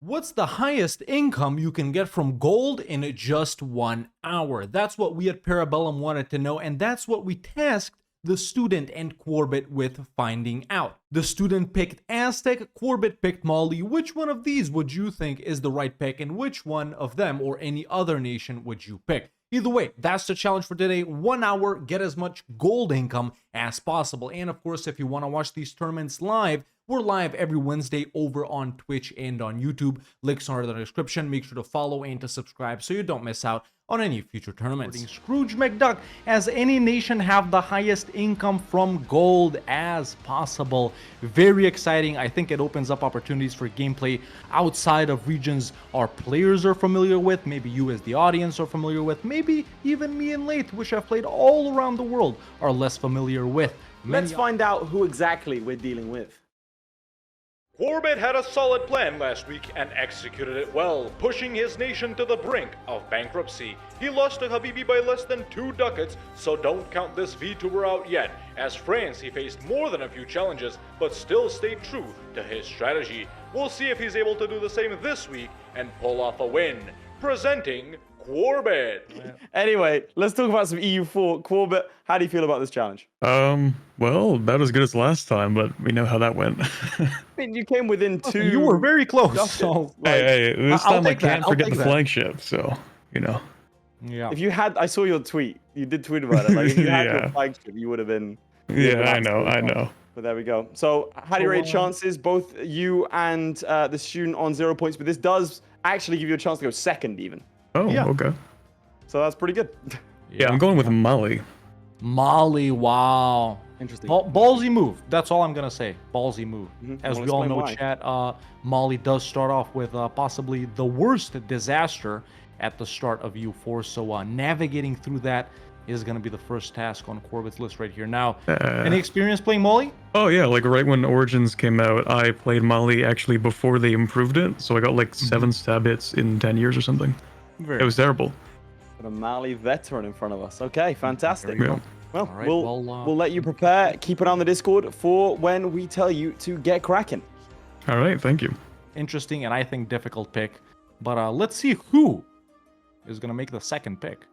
What's the highest income you can get from gold in just 1 hour? That's what we at Parabellum wanted to know, and that's what we tasked the Student and Quarbit with finding out. The student picked Aztec, Quarbit picked Mali. Which one of these would you think is the right pick, and which one of them or any other nation would you pick? Either way, that's the challenge for today. 1 hour, get as much gold income as possible. And of course, if you want to watch these tournaments live, we're live every Wednesday over on Twitch and on YouTube. Links are in the description. Make sure to follow and to subscribe so you don't miss out on any future tournaments. Scrooge McDuck, has any nation have the highest income from gold as possible? Very exciting. I think it opens up opportunities for gameplay outside of regions our players are familiar with, maybe you as the audience are familiar with, maybe even me and Laith, which I've played all around the world, are less familiar with. Let's find out who exactly we're dealing with. Quarbit had a solid plan last week and executed it well, pushing his nation to the brink of bankruptcy. He lost to Habibi by less than 2 ducats, so don't count this VTuber out yet. As France, he faced more than a few challenges, but still stayed true to his strategy. We'll see if he's able to do the same this week and pull off a win. Presenting Quarbit. Anyway, let's talk about some EU4. Quarbit, how do you feel about this challenge? Well, about as good as last time, but we know how that went. I mean, you came within 2. You were very close. ducats. So, hey, this I'll time I take that, can't I'll forget take the that. flagship, so, you know. yeah. If you had, I saw your tweet. You did tweet about it. Like, if you had Yeah. your flagship, you would have been. Yeah, I know. But there we go. So, how do you rate chances? Both you and the student on 0 points, but this does actually give you a chance to go second, even. Oh, Yeah. okay. So that's pretty good. Yeah, I'm going with Mali. Mali, wow. Interesting. Ballsy move. That's all I'm gonna say. Ballsy move. As Wanna we all explain know, why? chat, Mali does start off with possibly the worst disaster at the start of EU4. So navigating through that is gonna be the first task on Quarbit's list right here. Now, any experience playing Mali? Oh yeah, like right when Origins came out, I played Mali actually before they improved it, so I got like 7 stab hits in 10 years or something. It was terrible. Got a Mali veteran in front of us. Okay, fantastic. Yeah. Well, All right, we'll let you prepare. Keep it on the Discord for when we tell you to get cracking. All right, thank you. Interesting and I think difficult pick. But let's see who is gonna make the second pick.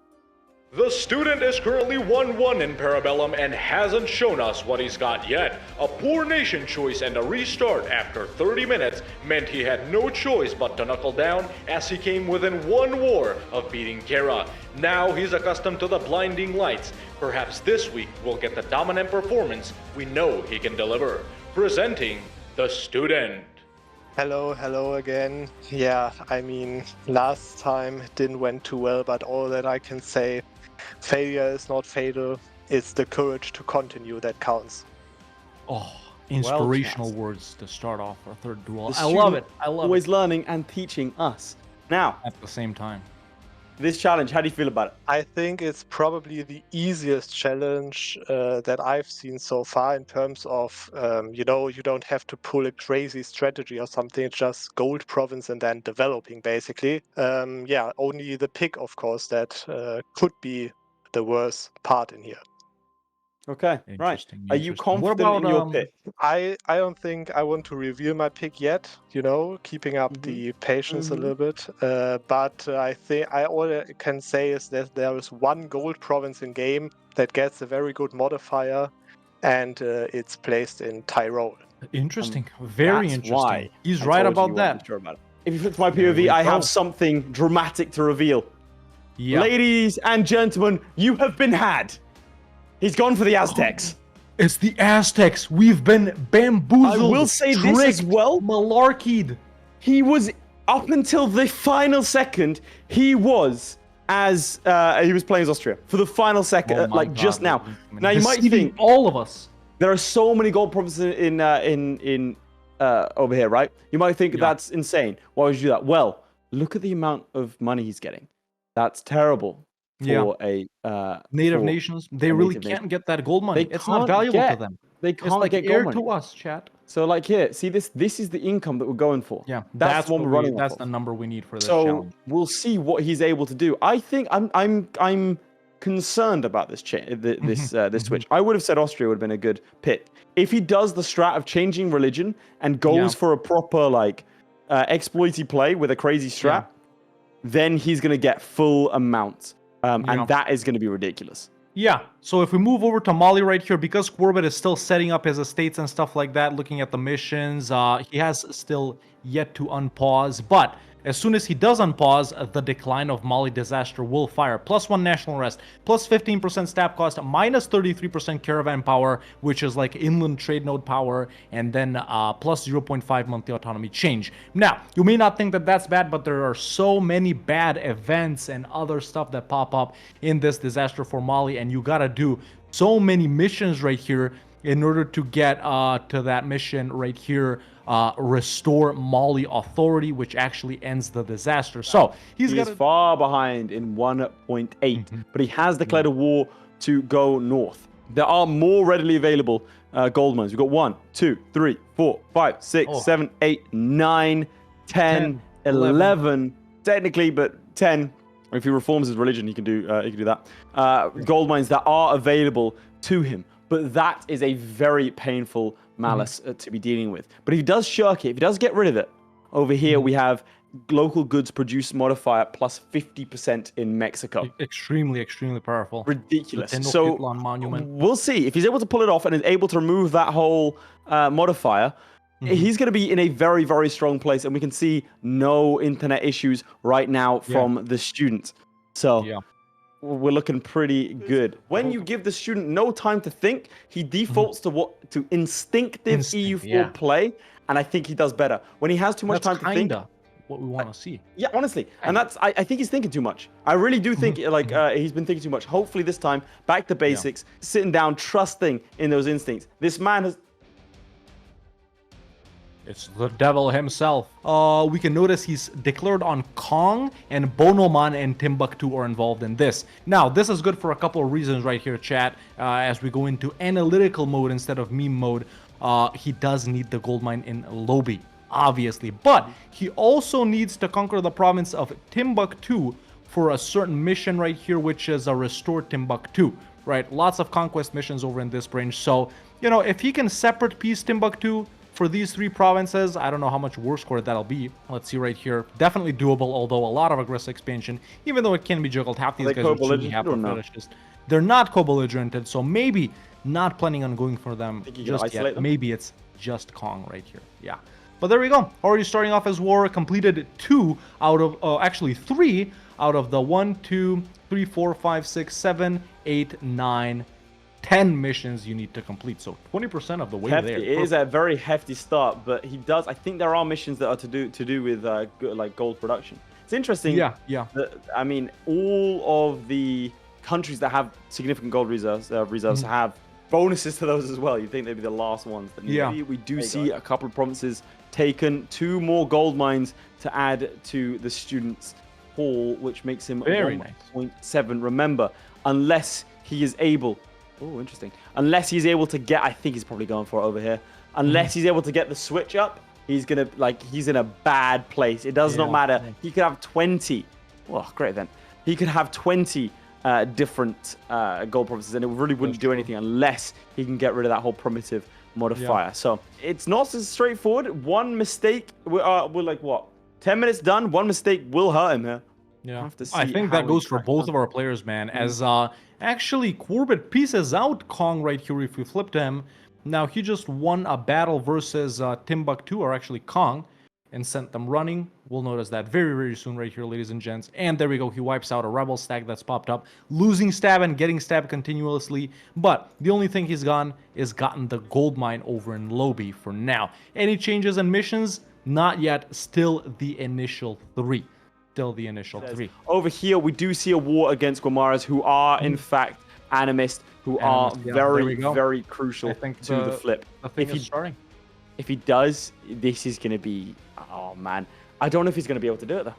The student is currently 1-1 in Parabellum and hasn't shown us what he's got yet. A poor nation choice and a restart after 30 minutes meant he had no choice but to knuckle down as he came within 1 war of beating Kara. Now he's accustomed to the blinding lights. Perhaps this week we'll get the dominant performance we know he can deliver. Presenting the student. Hello again. Yeah, I mean, last time it didn't went too well, but all that I can say, failure is not fatal. It's the courage to continue that counts. Oh, inspirational words to start off our third duel. The I love it. student I love Always it. learning and teaching us. Now, At the same time. this challenge, how do you feel about it? I think it's probably the easiest challenge that I've seen so far in terms of, you don't have to pull a crazy strategy or something. It's just gold province and then developing, basically. Yeah, only the pick, of course, that could be the worst part in here. Okay, right. Interesting, Are you interesting. What confident in your about, pick? I don't think I want to reveal my pick yet, keeping up the patience a little bit. But I think all I can say is that there is one gold province in game that gets a very good modifier, and it's placed in Tyrol. Interesting. Very That's interesting. why He's I right told you about you that. weren't sure about it. If you flip to my There we POV, I go. have something dramatic to reveal. Yeah. Ladies and gentlemen, you have been had. He's gone for the Aztecs. It's the Aztecs. We've been bamboozled. I will say this as tricked, well. Malarkeyed. He was, up until the final second, he was playing as Austria for the final second, Oh my like just God. now. Now you might Deceiving think all of us. there are so many gold provinces in over here, right? You might think that's insane. Why would you do that? Well, look at the amount of money he's getting. That's terrible for a Native for nations, they a really native can't nation. get that gold money. They It's not can't valuable to get- them. They It's can't like get air gold to money. us, chat. So like here, see this is the income that we're going for. Yeah, that's what we're running. That's off the of. number we need for this So challenge. we'll see what he's able to do. I think I'm concerned about this this switch. I would have said Austria would have been a good pick if he does the strat of changing religion and goes for a proper like exploity play with a crazy strat, then he's going to get full amount. And that is going to be ridiculous. Yeah, so if we move over to Mali right here, because Quarbit is still setting up his estates and stuff like that, looking at the missions, he has still yet to unpause, but as soon as he does unpause, the decline of Mali disaster will fire. +1 national rest, plus 15% stab cost, minus 33% caravan power, which is like inland trade node power, and then plus 0.5 monthly autonomy change. Now, you may not think that that's bad, but there are so many bad events and other stuff that pop up in this disaster for Mali, and you gotta do so many missions right here in order to get to that mission right here, restore Mali authority, which actually ends the disaster. So he is far behind in 1.8, but he has declared a war to go north. There are more readily available gold mines. We've got 1, 2, 3, 4, 5, 6, 7, 8, 9, 10, 11, technically, but 10. If he reforms his religion, he can do that. Gold mines that are available to him. But that is a very painful malice to be dealing with. But if he does shirk it, if he does get rid of it, over here we have local goods produce modifier plus 50% in Mexico. Extremely, extremely powerful. Ridiculous. So we'll see. If he's able to pull it off and is able to remove that whole modifier, he's going to be in a very, very strong place. And we can see no internet issues right now from the student. So... we're looking pretty good. When you give the student no time to think, he defaults to instinctive EU4 play, and I think he does better. When he has too much time to think, what we want to see. Yeah, honestly, and that's I think he's thinking too much. I really do think he's been thinking too much. Hopefully this time, back to basics, sitting down, trusting in those instincts. This man has. It's the devil himself. We can notice he's declared on Kong, and Bonoman and Timbuktu are involved in this. Now, this is good for a couple of reasons right here, chat. As we go into analytical mode instead of meme mode, he does need the gold mine in Lobi, obviously. But he also needs to conquer the province of Timbuktu for a certain mission right here, which is a restore Timbuktu, right? Lots of conquest missions over in this branch. So, you know, if he can separate piece Timbuktu for these 3 provinces, I don't know how much war score that'll be. Let's see right here. Definitely doable, although a lot of aggressive expansion, even though it can be juggled. Half these guys are truly happy fetishists. They're not co-belligerented, so maybe not planning on going for them just yet. Maybe it's just Kong right here. Yeah. But there we go. Already starting off his war. Completed 2 out of, actually 3 out of the 1, 2, 3, 4, 5, 6, 7, 8, 9, 10 missions you need to complete, so 20% of the way there. It is a very hefty start, but he does. I think there are missions that are to do with like gold production. It's interesting. Yeah. That, I mean, all of the countries that have significant gold reserves have bonuses to those as well. You'd think they'd be the last ones. But we do see a couple of provinces taken, 2 more gold mines to add to the student's haul, which makes him 1.7. Remember, unless he is able. Oh, interesting. Unless he's able to get, I think he's probably going for it over here. Unless he's able to get the switch up, he's in a bad place. It does not matter. He could have 20. Oh, great event. He could have 20 different gold provinces, and it really wouldn't do anything unless he can get rid of that whole primitive modifier. So it's not so straightforward. One mistake, we're like, what? 10 minutes done. One mistake will hurt him here. Yeah, I think that goes for both of our players, man. As actually Quarbit pieces out Kong right here if we flipped him. Now he just won a battle versus Timbuktu, or actually Kong, and sent them running. We'll notice that very, very soon right here, ladies and gents. And there we go. He wipes out a rebel stack that's popped up, losing stab and getting stabbed continuously. But the only thing he's gotten the gold mine over in Lobi for now. Any changes in missions? Not yet. Still the initial 3. Over here, we do see a war against Guimaras, who are, in fact, animists, who are very, very crucial to the flip. If he does, this is going to be... Oh, man. I don't know if he's going to be able to do it, though.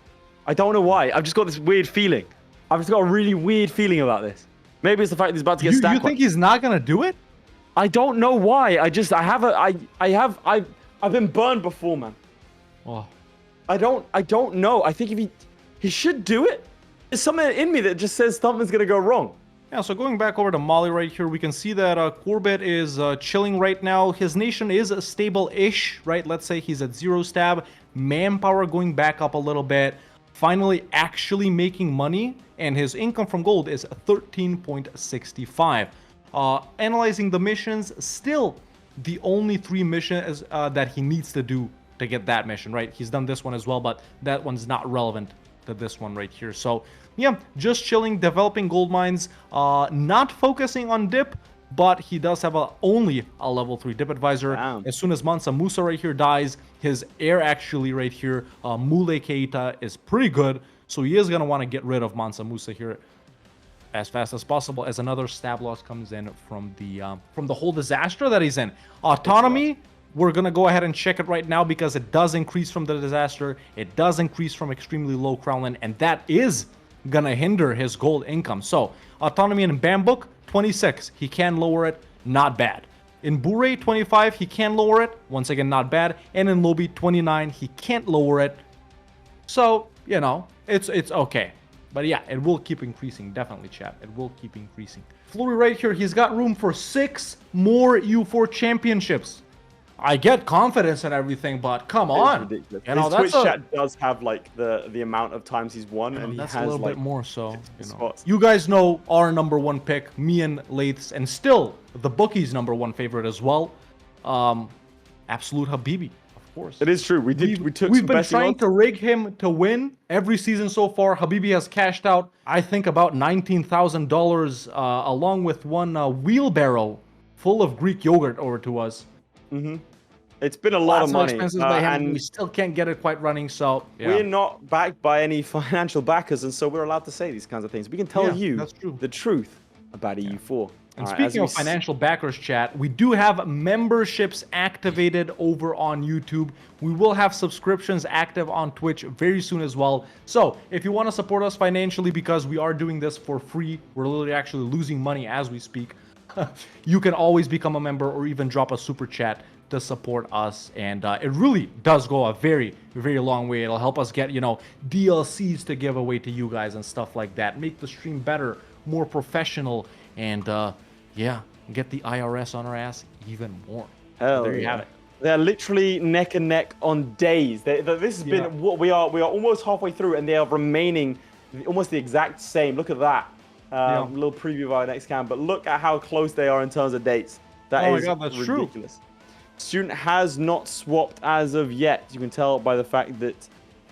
I don't know why. I've just got this weird feeling. I've just got a really weird feeling about this. Maybe it's the fact that he's about to get stacked. You think he's not going to do it? I don't know why. I've been burned before, man. Oh. I don't know. I think if he should do it. There's something in me that just says something's gonna go wrong. Yeah, so going back over to Mali right here, we can see that Quarbit is chilling right now. His nation is stable-ish, right? Let's say he's at 0 stab. Manpower going back up a little bit. Finally actually making money, and his income from gold is 13.65. Analyzing the missions, still the only 3 missions that he needs to do to get that mission, right? He's done this one as well, but that one's not relevant to this one right here. So yeah, just chilling, developing gold mines, not focusing on dip, but he does have only a level 3 dip advisor. Damn. As soon as Mansa Musa right here dies, his heir actually right here, Mule Keita, is pretty good. So he is going to want to get rid of Mansa Musa here as fast as possible, as another stab loss comes in from the whole disaster that he's in. Autonomy, we're going to go ahead and check it right now because it does increase from the disaster. It does increase from extremely low crownland, and that is going to hinder his gold income. So autonomy in Bambuk, 26. He can lower it. Not bad. In Bure, 25. He can lower it. Once again, not bad. And in Lobi, 29. He can't lower it. So, you know, it's okay. But yeah, it will keep increasing. Definitely, chat. It will keep increasing. Flurry right here, he's got room for 6 more EU4 championships. I get confidence and everything, but come on. Ridiculous. You know, His that's Twitch chat does have like the amount of times he's won, and that's he has a little like bit more. So you know, spots. you guys know our number 1 pick, me and Laith's, and still the bookies' number 1 favorite as well. Absolute Habibi, of course. It is true. We took. We've been trying to rig him to win every season so far. Habibi has cashed out, I think, about $19,000, along with one wheelbarrow full of Greek yogurt over to us. Mm-hmm. It's been a lot of money, expenses and we still can't get it quite running. So yeah. We're not backed by any financial backers, and so we're allowed to say these kinds of things. We can tell you the truth about EU4. And speaking of financial backers, chat, we do have memberships activated over on YouTube. We will have subscriptions active on Twitch very soon as well. So if you want to support us financially, because we are doing this for free, we're literally actually losing money as we speak. You can always become a member or even drop a super chat to support us, and it really does go a very, very long way. It'll help us get, you know, DLCs to give away to you guys and stuff like that, make the stream better, more professional, and yeah, get the IRS on our ass even more. Hell there you have it. They're literally neck and neck on days. This has been what we are almost halfway through, and they are remaining almost the exact same. Look at that. Little preview of our next cam, but look at how close they are in terms of dates. That is ridiculous. True. Student has not swapped as of yet. You can tell by the fact that,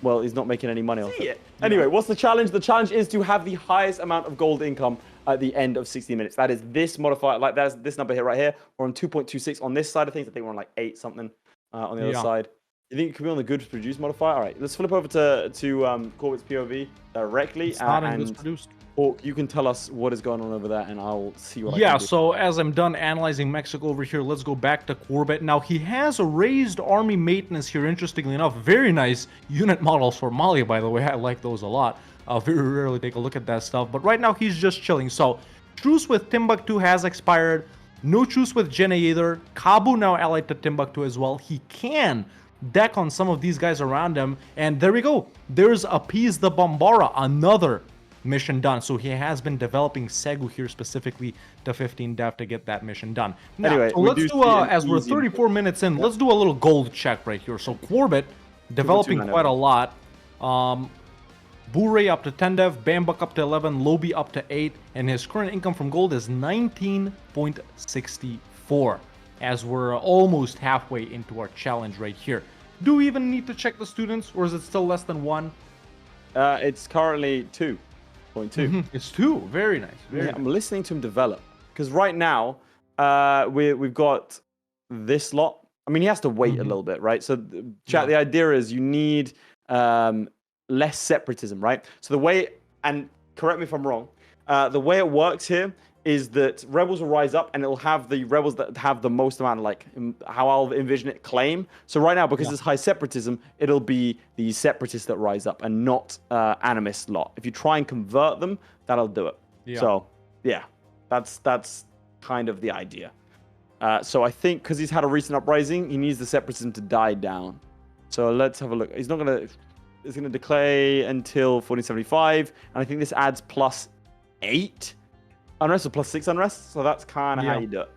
well, he's not making any money off it. Anyway, what's the challenge? The challenge is to have the highest amount of gold income at the end of 60 minutes. That is this modifier, like that's this number here, right here. We're on 2.26 on this side of things. I think we're on like 8 something on the other side. You think it could be on the good produce modifier? All right, let's flip over to Quarbit's POV directly. It's not in this produced. Or you can tell us what is going on over there, and I'll see what I can do. Yeah, so as I'm done analyzing Mexico over here, let's go back to Quarbit. Now, he has a raised army maintenance here, interestingly enough. Very nice unit models for Mali, by the way. I like those a lot. Very rarely take a look at that stuff. But right now, he's just chilling. So, truce with Timbuktu has expired. No truce with Jenne either. Kabu now allied to Timbuktu as well. He can deck on some of these guys around him. And there we go. There's Appease the Bambara, another mission done. So he has been developing Segu here specifically to 15 dev to get that mission done. Now, anyway, so let's do as we're 34 minutes in, let's do a little gold check right here. So Quarbit developing quite a lot. Bure up to 10 dev, Bambuk up to 11, Lobi up to 8, and his current income from gold is 19.64, as we're almost halfway into our challenge right here. Do we even need to check the students, or is it still less than 1? It's currently 2.2. It's 2. Very nice. Very I'm listening to him develop, because right now we've got this lot. I mean, he has to wait a little bit, right? So, chat. The idea is you need less separatism, right? So the way, and correct me if I'm wrong, the way it works here is that rebels will rise up and it'll have the rebels that have the most amount of, like, how I'll envision it, claim. So right now, because there's high separatism, it'll be the separatists that rise up and not animist lot. If you try and convert them, that'll do it. So yeah, that's kind of the idea. So I think because he's had a recent uprising, he needs the separatism to die down. So let's have a look. He's not gonna. It's going to declare until 1475, and I think this adds +8 unrest or +6 unrest. So that's kind of how Yeah. you do it,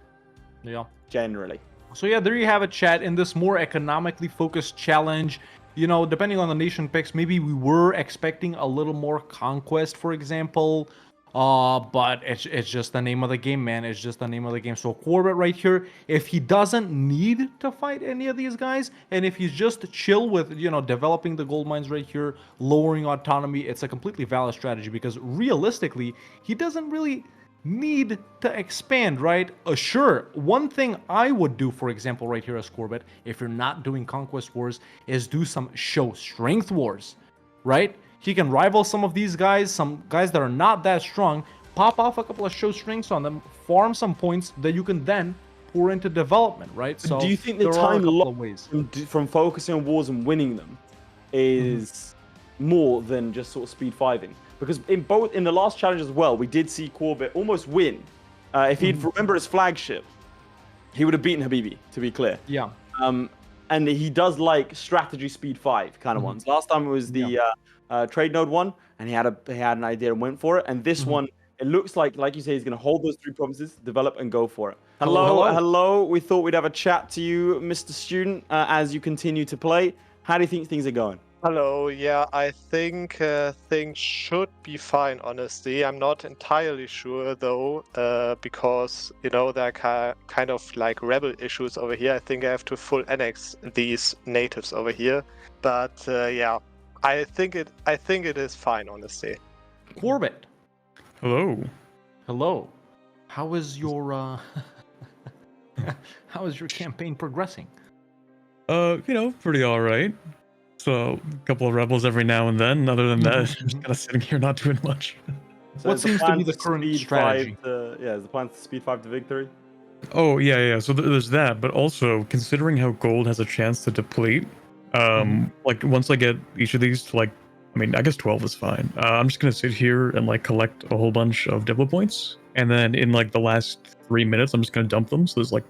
Yeah. generally. So yeah, there you have it, chat. In this more economically focused challenge, you know, depending on the nation picks, maybe we were expecting a little more conquest, for example. But it's just the name of the game, man. It's just the name of the game. So Quarbit right here, if he doesn't need to fight any of these guys, and if he's just chill with, you know, developing the gold mines right here, lowering autonomy, it's a completely valid strategy because realistically, he doesn't really need to expand, right? Sure, one thing I would do, for example, right here as Quarbit, if you're not doing Conquest Wars, is do some show strength wars, right? He can rival some of these guys, some guys that are not that strong, pop off a couple of show strengths on them, farm some points that you can then pour into development, right? So do you think the there are a time couple lost of ways. from focusing on wars and winning them is more than just sort of speed 5ing? Because in the last challenge as well, we did see Quarbit almost win. If he'd remember his flagship, he would have beaten Habibi, to be clear. Yeah. And he does like strategy speed 5 kind of ones. Last time it was the trade node one, and he had an idea and went for it. And this one, it looks like you say, he's going to hold those 3 provinces, develop, and go for it. Hello. We thought we'd have a chat to you, Mr. Student, as you continue to play. How do you think things are going? Hello, yeah, I think things should be fine, honestly. I'm not entirely sure, though, because, you know, there are kind of like rebel issues over here. I think I have to full annex these natives over here. But, yeah, I think it is fine, honestly. Quarbit, Hello. hello. How is your how is your campaign progressing? You know, pretty all right. So a couple of rebels every now and then. Other than that, I'm just kind of sitting here not doing much. So What is the seems to plan be the current speed strategy? 5 is the plan to speed 5 to victory? Oh yeah. So there's that, but also considering how gold has a chance to deplete, like once I get each of these to like, I mean, I guess 12 is fine. I'm just gonna sit here and like collect a whole bunch of diplo points, and then in like the last 3 minutes, I'm just gonna dump them. So there's like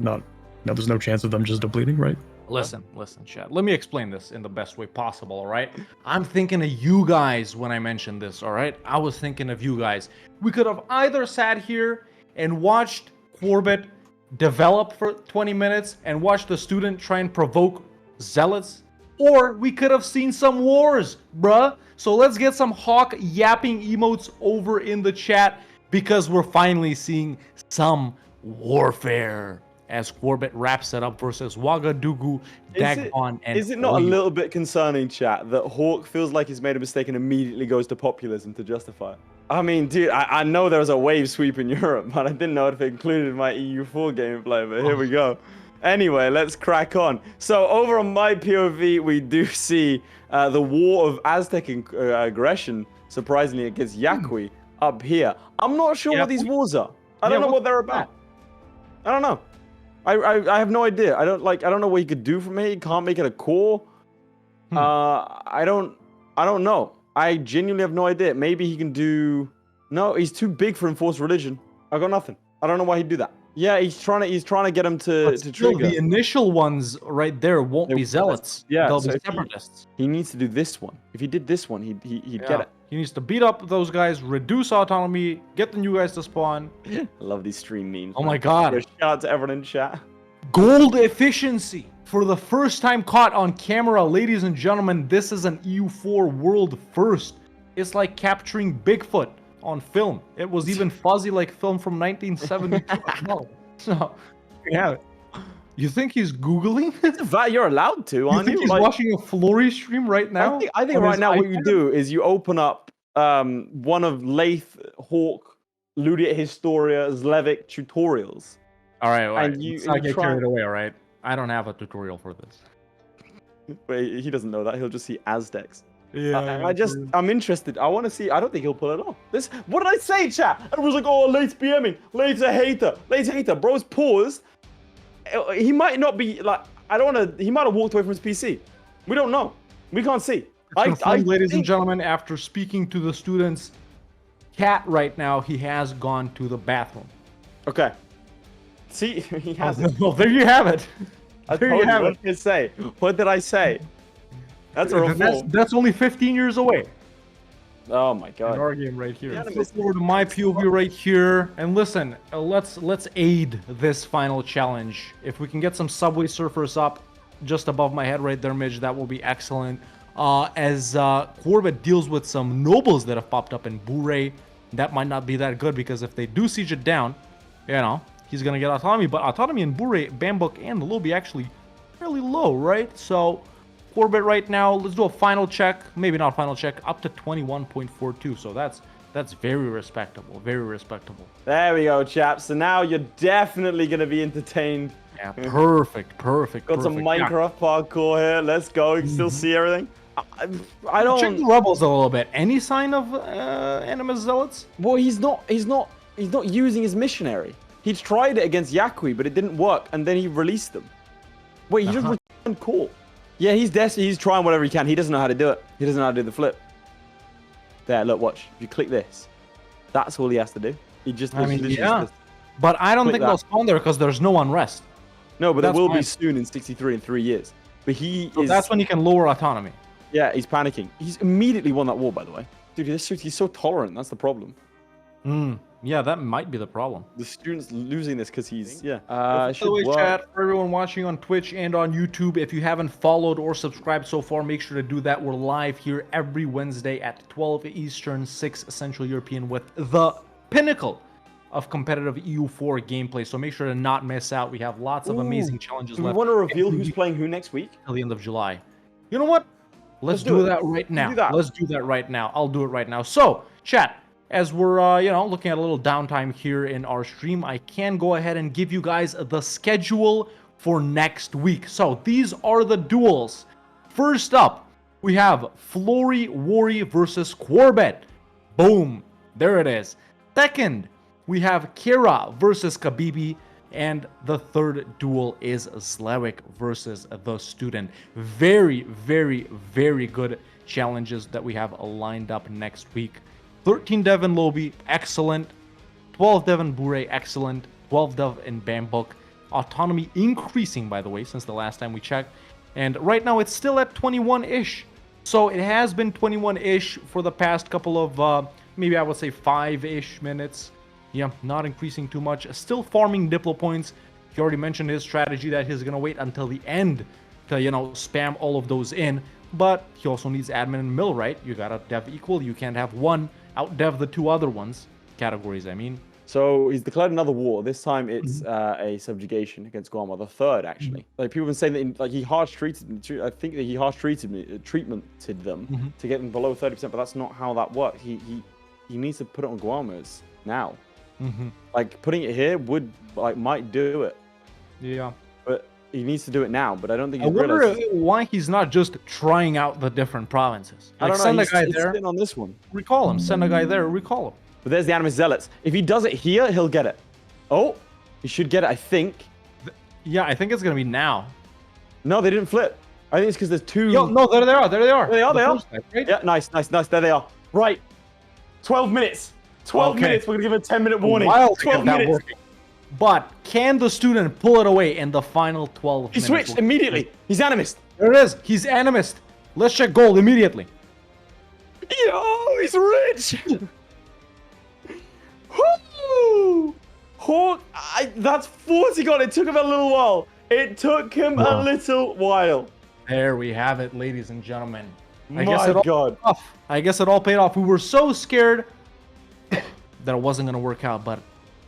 there's no chance of them just depleting, right? Listen, chat. Let me explain this in the best way possible, all right? I'm thinking of you guys when I mentioned this, all right? I was thinking of you guys. We could have either sat here and watched Quarbit develop for 20 minutes and watched the student try and provoke zealots, or we could have seen some wars, bruh. So let's get some hawk yapping emotes over in the chat because we're finally seeing some warfare. As Quarbit wraps it up versus Wagadugu, Dagon, and Is it not a Oyo. little bit concerning, chat, that Hawk feels like he's made a mistake and immediately goes to populism to justify it? I mean, dude, I know there was a wave sweep in Europe, but I didn't know if it included my EU4 gameplay, but here we go. Anyway, let's crack on. So over on my POV, we do see the war of Aztec aggression, surprisingly, against Yaqui up here. I'm not sure what these wars are. I don't know what they're about. I don't know. I have no idea. I don't know what he could do for me. He can't make it a core. I don't know. I genuinely have no idea. Maybe he can do. No, he's too big for enforced religion. I got nothing. I don't know why he'd do that. Yeah, he's trying to get him to trigger. The initial ones right there won't be zealots. Yeah, they'll so be if separatists. He needs to do this one. If he did this one, he'd get it. He needs to beat up those guys, reduce autonomy, get the new guys to spawn. I love these stream memes. Oh my god. Shout out to everyone in chat. Gold efficiency. For the first time caught on camera, ladies and gentlemen, this is an EU4 world first. It's like capturing Bigfoot on film. It was even fuzzy like film from 1972. So, yeah. You think he's Googling? You're allowed to, aren't you? Think he's watching a Flory stream right now? I think right now what you do is you open up one of Laith, Hawk, Ludia Historia, Zlevik tutorials. All right. And Let's not get carried away, all right? I don't have a tutorial for this. Wait, he doesn't know that. He'll just see Aztecs. Yeah. I'm interested. I want to see. I don't think he'll pull it off. What did I say, chat? Everyone's like, oh, Laith's BMing. Laith's a hater. Bro's paused. He might not be like. I don't want to. He might have walked away from his PC. We don't know. We can't see. Ladies and gentlemen, after speaking to the student's cat right now, he has gone to the bathroom. Okay. See, he has it. Well, there you have it. There you have it. What did I say? What did I say? That's a reform. That's only 15 years away. Oh my In god. our game right here. Yeah, Flip over to my POV right here, and listen, let's aid this final challenge. If we can get some Subway Surfers up just above my head right there, Midge, that will be excellent. As Quarbit deals with some nobles that have popped up in Bure, that might not be that good because if they do siege it down, you know, he's gonna get autonomy. But autonomy in Bure, Bambuk, and Lobi actually fairly low, right? So Quarbit right now, let's do a final check. Maybe not final check, up to 21.42. So that's very respectable. Very respectable. There we go, chaps. So now you're definitely going to be entertained. Yeah, perfect. Got some Minecraft parkour here. Let's go. You can still see everything. I don't... Check the rebels a little bit. Any sign of Animus Zealots? Well, he's not using his missionary. He tried it against Yakui, but it didn't work, and then he released them. Wait, he just returned call. Yeah, he's trying whatever he can. He doesn't know how to do it. He doesn't know how to do the flip. There, look, watch. If you click this, that's all he has to do. He just, yeah. But I don't think they'll spawn there because there's no unrest. No, but there will be soon in 63 in 3 years. But that's when he can lower autonomy. Yeah, he's panicking. He's immediately won that war, by the way. Dude, he's so tolerant. That's the problem. Yeah, that might be the problem. The student's losing this because he's... Yeah. By the way, chat, for everyone watching on Twitch and on YouTube, if you haven't followed or subscribed so far, make sure to do that. We're live here every Wednesday at 12 Eastern, 6 Central European with the pinnacle of competitive EU4 gameplay. So make sure to not miss out. We have lots of amazing challenges left. Do we want to reveal who's playing who next week? Till the end of July. You know what? Let's do that right now. Let's do that right now. I'll do it right now. So, chat, as we're, looking at a little downtime here in our stream, I can go ahead and give you guys the schedule for next week. So, these are the duels. First up, we have Flory Wari versus Quarbit. Boom. There it is. Second, we have Kira versus Kabibi. And the third duel is Zlewik versus the Student. Very, very, very good challenges that we have lined up next week. 13 dev in Lobi, excellent. 12 dev in Bure, excellent. 12 dev in Bambuk. Autonomy increasing, by the way, since the last time we checked. And right now it's still at 21-ish. So it has been 21-ish for the past couple of, maybe I would say 5-ish minutes. Yeah, not increasing too much. Still farming Diplo points. He already mentioned his strategy that he's going to wait until the end to, spam all of those in. But he also needs admin and mill, right? You got to dev equal. You can't have one out-dev the two other ones. Categories, I mean. So he's declared another war. This time it's a subjugation against Guam, the third, actually. Like, people have been saying that he harsh treated them. I think that he harsh treatmented them to get them below 30%, but that's not how that works. He needs to put it on Guamos now. Like, putting it here might do it. Yeah. But he needs to do it now, but I don't think I wonder why he's not just trying out the different provinces. Like, send a guy there. On this one. Recall him. Send a guy there. Recall him. But there's the Animus Zealots. If he does it here, he'll get it. Oh, he should get it, I think. Yeah, I think it's going to be now. No, they didn't flip. I think it's because there's two... Yo, no, there they are. There they are. They are. Time, right? Yeah, nice. There they are. Right. 12 minutes. 12 minutes. We're going to give a 10-minute warning. 12 minutes. Working. But can the Student pull it away in the final 12 minutes? He switched immediately. He's animist. There it is. He's animist. Let's check gold immediately. Yo, he's rich. That's 40 gold. It took him a little while. There we have it, ladies and gentlemen. I guess it all paid off. We were so scared that it wasn't going to work out. But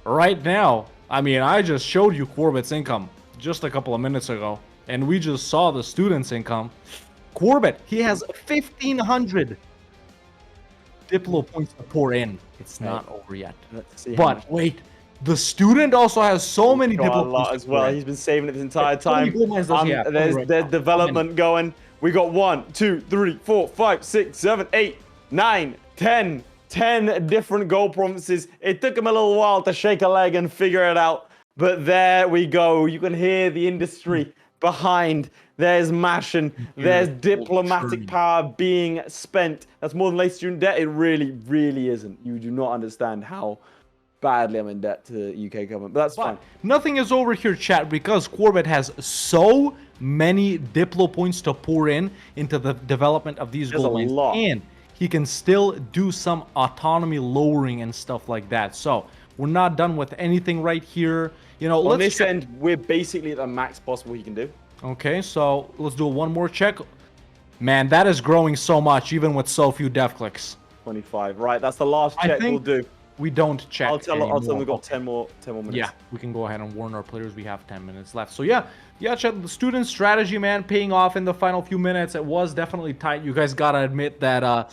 right now, I mean, I just showed you Quarbit's income just a couple of minutes ago. And we just saw the Student's income. Quarbit, he has 1,500 Diplo points to pour in. It's not over yet. But wait, the Student also has so many Diplo points as well. He's been saving it this entire time. There's development going. We got 1, 2, 3, 4, 5, 6, 7, 8, 9, 10 different gold provinces. It took him a little while to shake a leg and figure it out. But there we go. You can hear the industry behind. There's mashing. There's diplomatic power being spent. That's more than Laith student debt. It really, really isn't. You do not understand how badly I'm in debt to the UK government. But that's fine. Nothing is over here, chat, because Quarbit has so many Diplo points to pour in into the development of these gold mines. And he can still do some autonomy lowering and stuff like that. So we're not done with anything right here. You know, on let's this check. end, we're basically at the max possible he can do. Okay, so let's do one more check. Man, that is growing so much, even with so few def clicks. 25. Right, that's the last I check we'll think do. we don't check. I'll tell them we've got Okay. 10 more minutes. Yeah, we can go ahead and warn our players we have 10 minutes left. So yeah, Chet, the student strategy, man, paying off in the final few minutes. It was definitely tight. You guys gotta admit that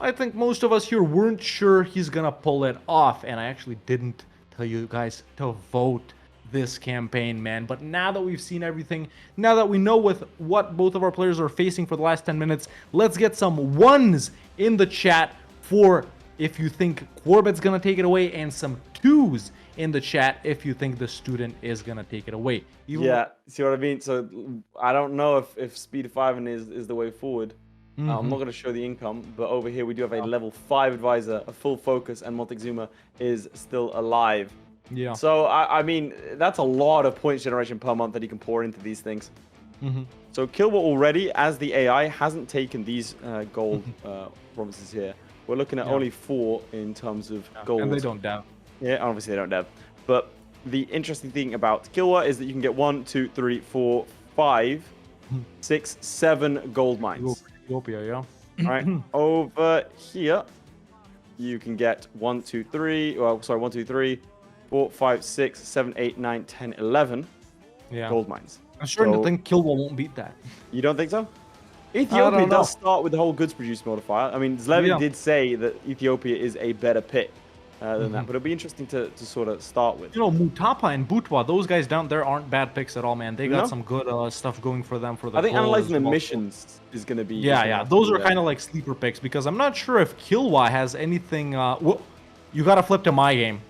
I think most of us here weren't sure he's gonna pull it off, and I actually didn't tell you guys to vote this campaign, man. But now that we've seen everything, now that we know with what both of our players are facing for the last 10 minutes, let's get some ones in the chat for if you think Quarbit's gonna take it away, and some twos in the chat if you think the student is gonna take it away. Yeah, see what I mean? So I don't know if speed 5 is the way forward. I'm not going to show the income, but over here we do have a level 5 advisor, a full focus, and Montezuma is still alive. Yeah. So I mean, that's a lot of points generation per month that he can pour into these things. So Kilwa already, as the AI, hasn't taken these gold promises here. We're looking at only 4 in terms of gold. And they don't dev. Yeah, obviously they don't dev. But the interesting thing about Kilwa is that you can get 1, 2, 3, 4, 5, 6, 7 gold mines. Ethiopia, yeah. All right, over here, you can get 1, 2, 3, well, sorry, 1, 2, 3, 4, 5, 6, 7, 8, 9, 10, 11 Yeah. gold mines. I'm starting So- to think Kilwa won't beat that. You don't think so? Ethiopia don't know. does start with the whole goods produce modifier. I mean, Zlevin Yeah. did say that Ethiopia is a better pick than that, but it'll be interesting to sort of start with. You know, Mutapa and Butwa, those guys down there aren't bad picks at all, man. They got No. some good stuff going for them for the I think goal analyzing as the well. missions is going to be... Yeah, yeah. Those are kind of like sleeper picks, because I'm not sure if Kilwa has anything... you gotta flip to my game.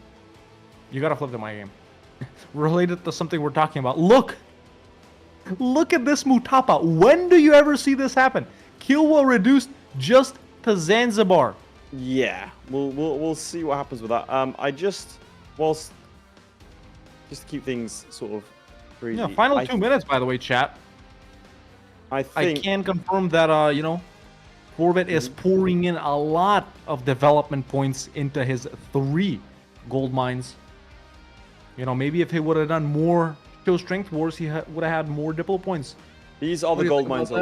You gotta flip to my game. Related to something we're talking about. Look! Look at this Mutapa. When do you ever see this happen? Kilwa reduced just to Zanzibar. Yeah, we'll see what happens with that. Just to keep things sort of breezy. Yeah, final 2 minutes, by the way, chat. I think... I can confirm that, you know, Quarbit is pouring in a lot of development points into his 3 gold mines. You know, maybe if he would have done more show strength wars, he would have had more Diplo points. These are What the do you gold think mines about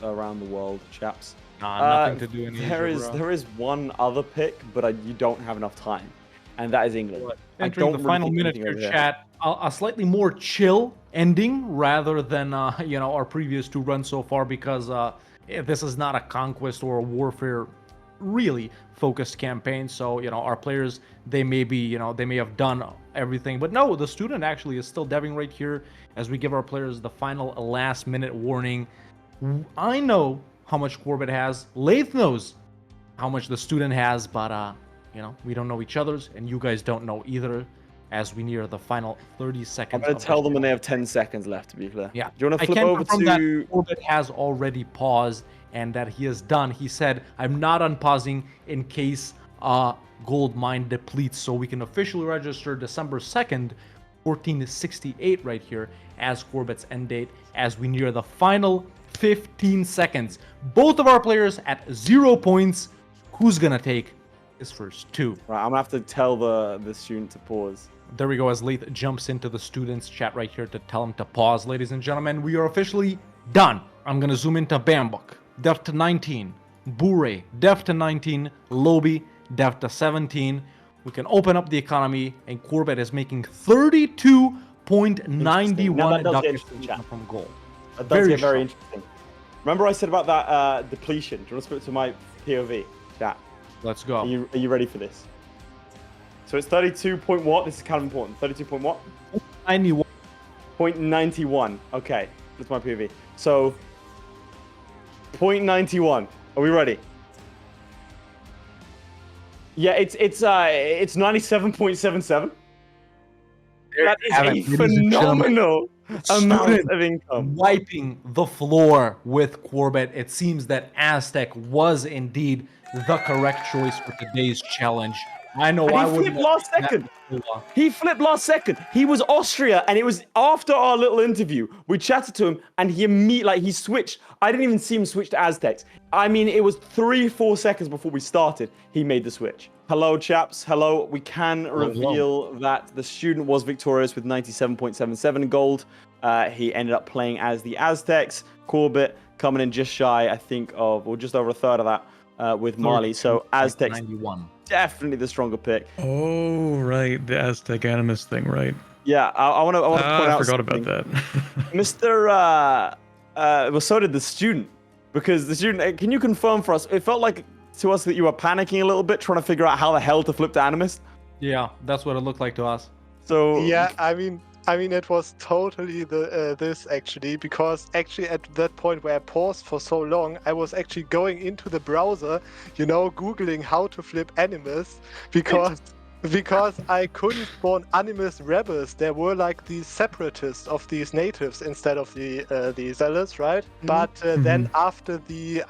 that? around the world, chaps. Nah, nothing to do in Asia, bro. There is one other pick, but you don't have enough time, and that is England. I Entering don't the really final think minute anything here, over here. chat. A slightly more chill ending rather than you know, our previous 2 runs so far, because this is not a conquest or a warfare really focused campaign. So you know, our players, they may be, you know, they may have done everything, but no, the student actually is still deving right here as we give our players the final last minute warning. I know how much Quarbit has. Laith knows how much the student has, but you know, we don't know each other's, and you guys don't know either as we near the final 30 seconds. I'm going to tell them when they have 10 seconds left, to be clear. Yeah. Do you want to I flip can over confirm to... that Quarbit has already paused and that he is done. He said, I'm not unpausing in case gold mine depletes, so we can officially register December 2nd, 1468 right here as Quarbit's end date as we near the final 15 seconds. Both of our players at 0 points. Who's gonna take his first 2? Right, I'm going to have to tell the student to pause. There we go, as Laith jumps into the students chat right here to tell him to pause. Ladies and gentlemen, we are officially done. I'm gonna zoom into Bambuk, def to 19, Bure, def to 19, Lobi, def to 17. We can open up the economy, and Quarbit is making 32.91 Now that does get ducats interesting, chat. from gold. That does get very strong. interesting. Remember I said about that depletion? Do you want to split to my POV? Chat. Let's go. Are you ready for this? So it's 32 point what? This is kind of important. 32 point what? 91. 0.91. Okay, that's my POV. So 0.91. Are we ready? Yeah, it's 97.77. That is have a it, ladies and gentlemen. phenomenal amount Student of income. wiping the floor with Quarbit. It seems that Aztec was indeed the correct choice for today's challenge. I know. And I he wouldn't flipped have last seen that second. for a while. He flipped last second. He was Austria, and it was after our little interview. We chatted to him, and he switched. I didn't even see him switch to Aztecs. I mean, it was 3-4 seconds before we started. He made the switch. Hello, chaps. Hello. We can reveal that the student was victorious with 97.77 gold. He ended up playing as the Aztecs. Quarbit coming in just shy, I think, or just over a third of that with Marley. So Aztecs 91. definitely the stronger pick. Oh, right. The Aztec Animus thing, right? Yeah, I want to point out. I forgot something. about that. Mr. Well, so did the student, because the student. Can you confirm for us? It felt like to us that you were panicking a little bit, trying to figure out how the hell to flip to Animus. Yeah, that's what it looked like to us. So Yeah, I mean, it was totally this actually, because actually at that point where I paused for so long, I was actually going into the browser, Googling how to flip Animus, because I couldn't spawn Animus rebels. There were like these separatists of these natives instead of the zealots, right? Mm-hmm. But then after the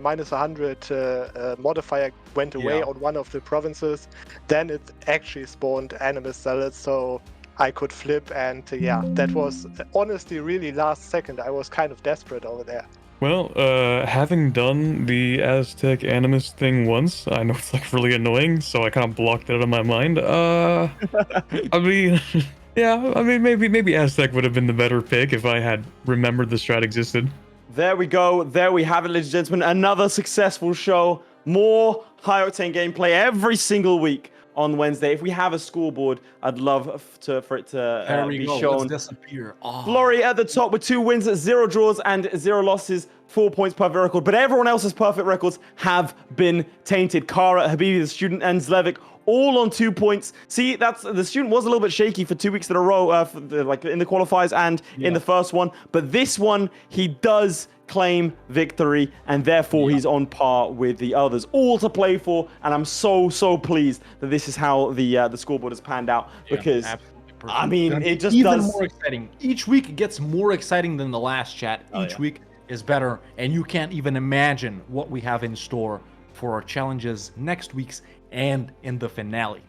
minus 100 modifier went away on one of the provinces, then it actually spawned Animus zealots. So I could flip, and that was honestly really last second. I was kind of desperate over there. Well, having done the Aztec Animus thing once, I know it's like really annoying, so I kind of blocked it out of my mind. I mean, yeah, I mean, maybe Aztec would have been the better pick if I had remembered the strat existed. there we go. There we have it, ladies and gentlemen. Another successful show. More high-octane gameplay every single week on Wednesday. If we have a scoreboard, I'd love for it to be shown. Let's disappear. Oh. Flory at the top with 2 wins, 0 draws, and 0 losses. 4 points per record. But everyone else's perfect records have been tainted. Kara, Habibi, the student, and Zlevik all on 2 points. See, the student was a little bit shaky for 2 weeks in a row, like in the qualifiers and in the first one. But this one, he does claim victory, and therefore he's on par with the others. All to play for, and I'm so pleased that this is how the scoreboard has panned out, because I mean, it just even does more exciting. Each week gets more exciting than the last chat. Each week is better, and you can't even imagine what we have in store for our challenges next week's and in the finale.